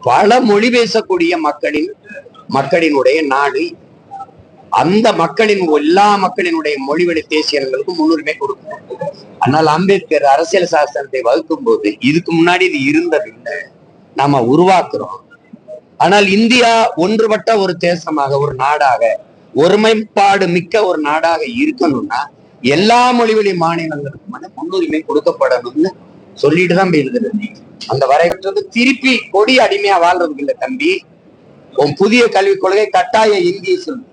பல மொழி பேசக்கூடிய மக்களினுடைய நாடு. அந்த எல்லா மக்களினுடைய மொழிவழி தேசியர்களுக்கு முன்னுரிமை கொடுக்கும். ஆனால் அம்பேத்கர் அரசியல் சாசனத்தை வகுக்கும் போது இதுக்கு முன்னாடி இது இருந்ததில்லை, நாம உருவாக்குறோம். ஆனால் இந்தியா ஒன்றுபட்ட ஒரு தேசமாக, ஒரு நாடாக, ஒருமைப்பாடு மிக்க ஒரு நாடாக இருக்கணும்னா எல்லா மொழிவழி மாநிலங்களுக்கும் முன்னுரிமை கொடுக்கப்படணும்னு சொல்லிட்டு தான் எழுதுறது. அந்த வரைபற்றத்தை திருப்பி கொடி அடிமையா வாழ்றதுக்கு இல்லை தம்பி. உன் புதிய கல்விக் கொள்கை கட்டாய இந்திய சொல்லு.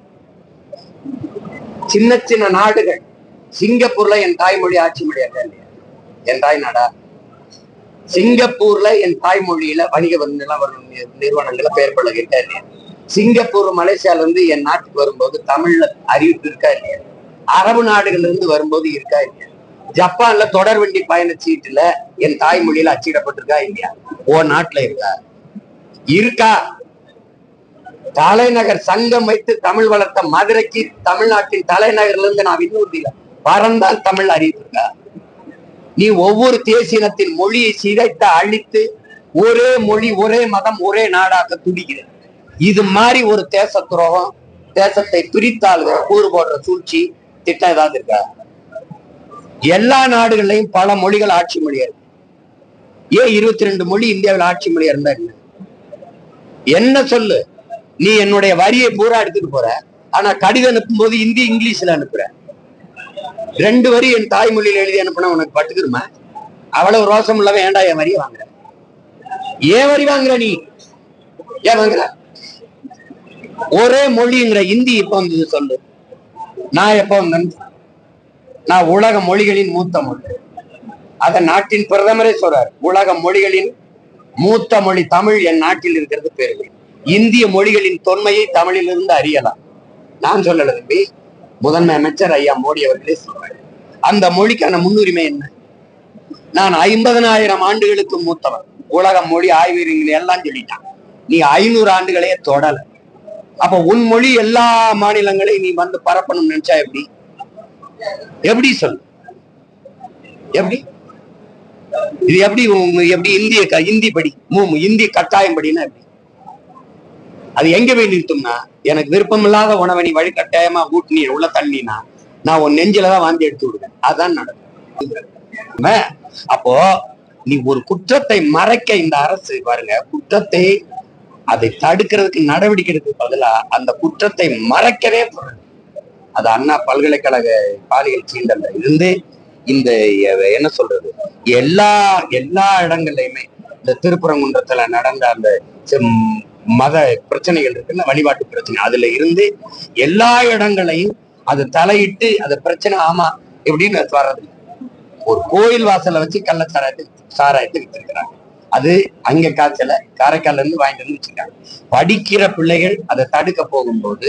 சின்ன சின்ன நாடுகள், சிங்கப்பூர்ல என் தாய்மொழி ஆட்சி மொழியாக இல்லையா? என் தாய் நாடா சிங்கப்பூர்ல என் தாய்மொழியில வணிக நிறுவனங்கள பெயர் பழக இருக்கா இல்லையா? சிங்கப்பூர் மலேசியால இருந்து என் நாட்டுக்கு வரும்போது தமிழ்ல அறிவிப்பு இருக்கா இல்லையா? அரபு நாடுகள்ல இருந்து வரும்போது இருக்கா இல்லையா? ஜப்பான்ல தொடர்வண்டி பயணச்சீட்டுல என் தாய்மொழியில அச்சிடப்பட்டிருக்கா இல்லையா? ஓ நாட்டுல இருக்கா? தலைநகர் சங்கம் வைத்து தமிழ் வளர்த்த மதுரைக்கு தமிழ்நாட்டின் தலைநகர்ல இருந்து நான் விண்ணூர்தியில பறந்தால் தமிழ் அறிவிப்பிருக்கா? நீ ஒவ்வொரு தேசியத்தின் மொழியை சிதைத்து அழித்து ஒரே மொழி, ஒரே மதம், ஒரே நாடாக துடிக்கிறது. இது மாதிரி ஒரு தேச துரோகம், தேசத்தை பிரித்தால் கூறு போடுற சூழ்ச்சி திட்டம் ஏதாவது இருக்கா? எல்லா நாடுகள்லையும் பல மொழிகள் ஆட்சி மொழியா இருக்கு. ஏன் 22 மொழி இந்தியாவில் ஆட்சி மொழியா இருந்தா என்ன சொல்லு? நீ என்னுடைய வரியை பூரா எடுத்துட்டு போற, ஆனா கடிதம் அனுப்பும் போது இந்தி இங்கிலீஷ்ல அனுப்புற. 2 வரி என் தாய்மொழியில எழுதி அனுப்புனா உனக்கு பட்டுக்குருமா? அவ்வளவு ரோசம் உள்ளவ ஏன்டா என் வரியை வாங்குற? ஏன் வரி வாங்குற நீ? ஏன் வாங்குற? ஒரே மொழிங்கிற இந்தி எப்ப வந்தது சொல்லு? நான் எப்ப வந்தேன்? நான் உலக மொழிகளின் மூத்த மொழி. அத நாட்டின் பிரதமரே சொல்றாரு, உலக மொழிகளின் மூத்த மொழி தமிழ் என் நாட்டில் இருக்கிறது பெருமை. இந்திய மொழிகளின் தொன்மையை தமிழிலிருந்து அறியலாம். நான் சொல்லல தம்பி, முதன்மை அமைச்சர் ஐயா மோடி அவர்களே சொல்றாரு. அந்த மொழிக்கான முன்னுரிமை என்ன? நான் 50,000 ஆண்டுகளுக்கு மூத்தவர். உலக மொழி ஆய்வறிஞர்கள் எல்லாம் சொல்லிட்டான். நீ 500 ஆண்டுகளையே தொடல. அப்ப உன் மொழி எல்லா மாநிலங்களையும் நீ வந்து பரப்பணும் நினைச்சா எப்படி சொல்லு? எப்படி இது எப்படி இந்தி படி இந்தி கட்டாயம் படினா எப்படி? அது எங்க போய் நிறுத்தும்னா, எனக்கு விருப்பம் இல்லாத உணவை நீ வழிகட்டாயமா ஊட்டி உள்ள தள்ளினா நான் உன் நெஞ்சிலதான் வாந்தி எடுத்து விடுவேன். அதான் நடக்கும். அப்போ நீ ஒரு குற்றத்தை மறைக்க இந்த அரசு பாருங்க, குற்றத்தை அதை தடுக்கிறதுக்கு நடவடிக்கை எடுக்க பதிலா அந்த குற்றத்தை மறைக்கவே போறது. அது அண்ணா பல்கலைக்கழக பாலியல் சீண்டல்ல இருந்து இந்த என்ன சொல்றது, எல்லா இடங்கள்லயுமே இந்த திருப்பரங்குன்றத்துல நடந்த அந்த மத பிரச்சனைகள் இருக்குல்ல, வழிபாட்டு பிரச்சனை, அதுல இருந்து எல்லா இடங்களையும் அது தலையிட்டு அது பிரச்சனை ஆமா எப்படின்னு வர்றது. ஒரு கோயில் வாசலை வச்சு சாராயத்தை வித்திருக்கிறாங்க. அது அங்க காய்ச்சல காரைக்கால்ல இருந்து வாங்கிட்டு வந்து வச்சிருக்காங்க. படிக்கிற பிள்ளைகள் அதை தடுக்க போகும்போது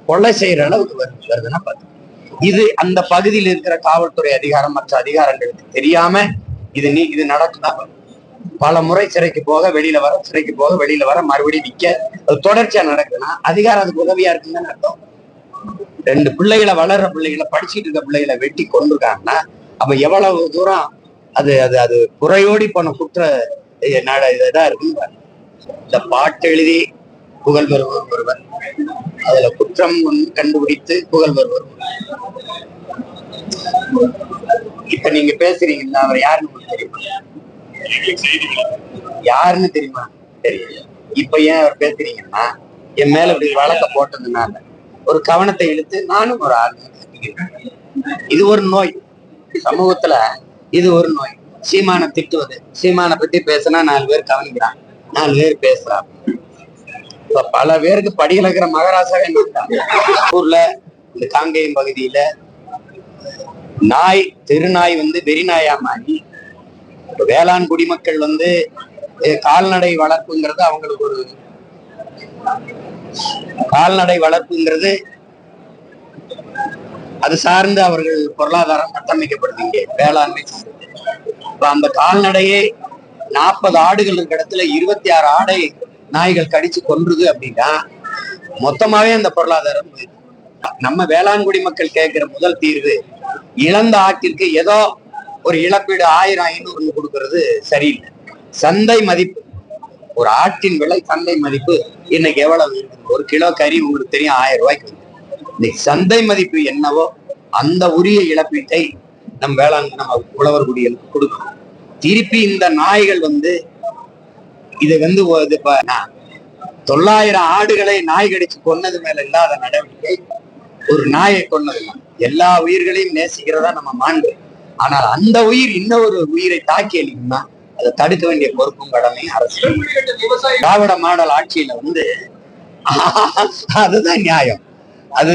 கொலை செய்யற அளவுக்கு வருதுன்னா பார்த்து, இது அந்த பகுதியில் இருக்கிற காவல்துறை அதிகாரம் மற்ற அதிகாரங்களுக்கு தெரியாம இது நடக்குதான். பல முறை சிறைக்கு போக வெளியில வர, சிறைக்கு போக வெளியில வர, மறுபடியும் விற்க, அது தொடர்ச்சியா நடக்குதுன்னா அதிகாரம் அதுக்கு உதவியா இருக்குன்னு அர்த்தம். 2 பிள்ளைகளை, வளர்ற பிள்ளைகளை, படிச்சுட்டு இருக்க பிள்ளைகளை வெட்டி கொண்டிருக்காங்கன்னா அப்ப எவ்வளவு தூரம் அது அது அது குறையோடி போன குற்ற இதா இருக்குன்னு. இந்த பாட்டு எழுதி புகழ் பெறுவர் ஒருவர், அதுல குற்றம் கண்டுபிடித்து புகழ் பெறுவர். இப்ப நீங்க பேசுறீங்கன்னா அவர் யாருன்னு உங்களுக்கு தெரியுமா? யாருன்னு தெரியுமா? தெரியல. இப்ப ஏன் அவர் பேசுறீங்கன்னா, என் மேல இப்படி வழக்க போட்டதுனால ஒரு கவனத்தை இழுத்து நானும் ஒரு ஆள். இது ஒரு நோய் சமூகத்துல, இது ஒரு நோய். சீமான திட்டுவது, சீமான பத்தி பேசினா 4 பேர் கவனிக்கிறான், 4 பேர் பேசுறான். இப்ப பல பேருக்கு படியிலக்கிற மகாராஜாவே ஊர்ல இந்த காங்கேயம் பகுதியில தெருநாய் வெறிநாயா மாறி வேளாண் குடிமக்கள் கால்நடை வளர்ப்புங்கிறது அவங்களுக்கு ஒரு கால்நடை வளர்ப்புங்கிறது அது சார்ந்து அவர்கள் பொருளாதாரம் கட்டமைக்கப்படுது. இங்கே வேளாண்மை அந்த கால்நடையே 40 ஆடுகள் இருக்கிற இடத்துல 26 ஆடை நாய்கள் கடிச்சு கொன்றுது அப்படின்னா மொத்தமாவே அந்த பொருளாதாரம். நம்ம வேளாண்குடி மக்கள் கேட்கிற முதல் தீர்வு, இழந்த ஆட்டிற்கு ஏதோ ஒரு இழப்பீடு 1000 500 கொடுக்கறது சரியில்லை. சந்தை மதிப்பு ஒரு ஆட்டின் விலை சந்தை மதிப்பு இன்னைக்கு எவ்வளவு இருக்குது? ஒரு கிலோ கறி உங்களுக்கு தெரியும் 1000 ரூபாய்க்கு. இன்னைக்கு சந்தை மதிப்பு என்னவோ அந்த உரிய இழப்பீட்டை நம் வேளாண் நம்ம உழவர் குடிகளுக்கு கொடுக்கணும். திருப்பி இந்த நாய்கள் இதை 900 ஆடுகளை நாய் கடிச்சு கொன்னது மேல இல்லாத நடவடிக்கை ஒரு நாயை கொன்னது. எல்லா உயிர்களையும் நேசிக்கிறதா நம்ம மாண்பு. ஆனால் அந்த உயிர் இன்னொரு உயிரை தாக்கி அளிக்கும்னா அதை தடுக்க வேண்டிய பொறுப்பும் கடமையும் அரசு. திராவிட மாடல் ஆட்சியில அதுதான் நியாயம். அது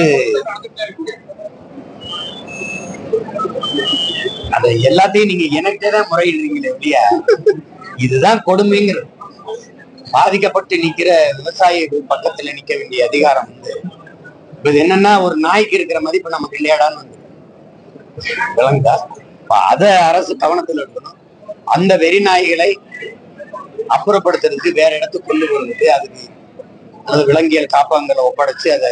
அதை எல்லாத்தையும் நீங்க எனக்கிட்டதான் முறையிடுறீங்களே இல்லையா? இதுதான் கொடுமைங்கிறது. பாதிக்கப்பட்டு நிக்கிற விவசாயிகள் பக்கத்துல நிக்க வேண்டிய அதிகாரம் இப்ப என்னன்னா, ஒரு நாய்க்கு இருக்கிற மதிப்பு நமக்கு இல்லையாடான்னு விளங்குதா? அத அரசு கவனத்துல எடுக்கணும். அந்த வெறி நாய்களை அப்புறப்படுத்துறதுக்கு வேற இடத்துக்கு கொண்டு வருவதுக்கு அதுக்கு விலங்கியல் காப்பாங்களை ஒப்படைச்சு அதை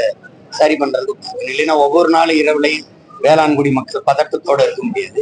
சரி பண்றதுக்கு இல்லைன்னா ஒவ்வொரு நாளும் இரவுலையும் வேளாண்குடி மக்கள் பதட்டத்தோட இருக்க முடியாது.